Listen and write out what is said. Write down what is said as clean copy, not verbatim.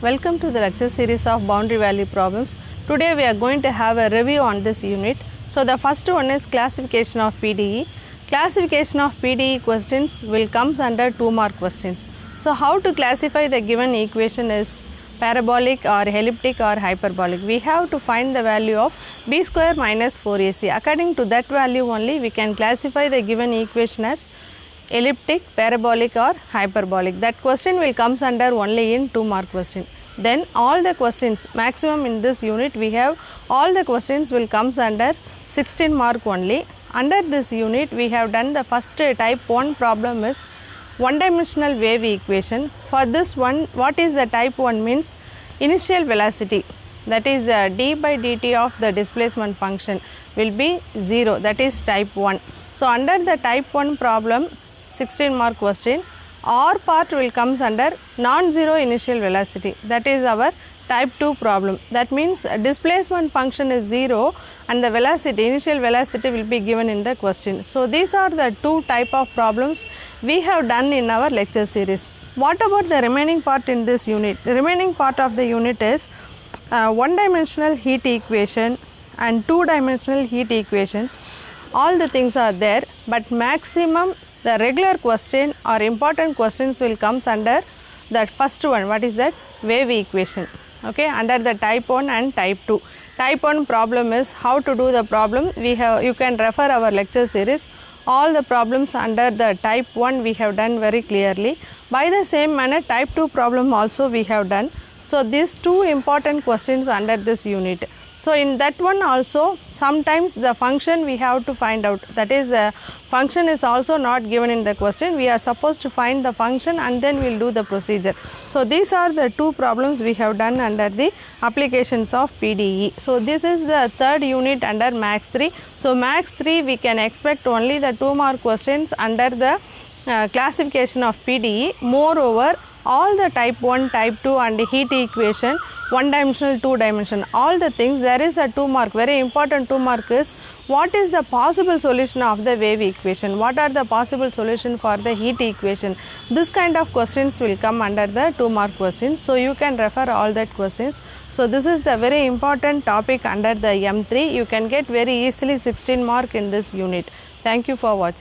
Welcome to the lecture series of boundary value problems. Today we are going to have a review on this unit. So the first one is classification of PDE. Classification of PDE questions will comes under 2 mark questions. So how to classify the given equation is parabolic or elliptic or hyperbolic. We have to find the value of b square minus 4ac. According to that value only we can classify the given equation as elliptic, parabolic or hyperbolic. That question will comes under only in 2 mark question. Then all the questions maximum in this unit we have all the questions will comes under 16 mark only. Under this unit we have done the first type 1 problem is one dimensional wave equation. For this one, what is the type 1 means initial velocity, that is d by dt of the displacement function will be 0, that is type 1. So under the type 1 problem 16 mark question, R part will comes under non-zero initial velocity, that is our type 2 problem. That means displacement function is 0 and the velocity, initial velocity will be given in the question. So these are the 2 type of problems we have done in our lecture series. What about the remaining part in this unit? The remaining part of the unit is one dimensional heat equation and 2 dimensional heat equations. All the things are there, but maximum the regular question or important questions will comes under that first one. What is that? Wave equation. Okay, under the type 1 and type 2. Type 1 problem is how to do the problem. You can refer our lecture series. All the problems under the type 1 we have done very clearly. By the same manner type 2 problem also we have done. So these 2 important questions under this unit. So in that one also sometimes the function we have to find out, that is function is also not given in the question. We are supposed to find the function and then we will do the procedure. So these are the 2 problems we have done under the applications of PDE. So this is the third unit under Max 3. So Max 3 we can expect only the 2 mark questions under the classification of PDE. Moreover, all the type 1, type 2 and heat equation, 1 dimensional, 2 dimension, all the things there is a 2 mark. Very important 2 mark is what is the possible solution of the wave equation, what are the possible solution for the heat equation. This kind of questions will come under the 2 mark questions. So you can refer all that questions. So this is the very important topic under the M3. You can get very easily 16 mark in this unit. Thank you for watching.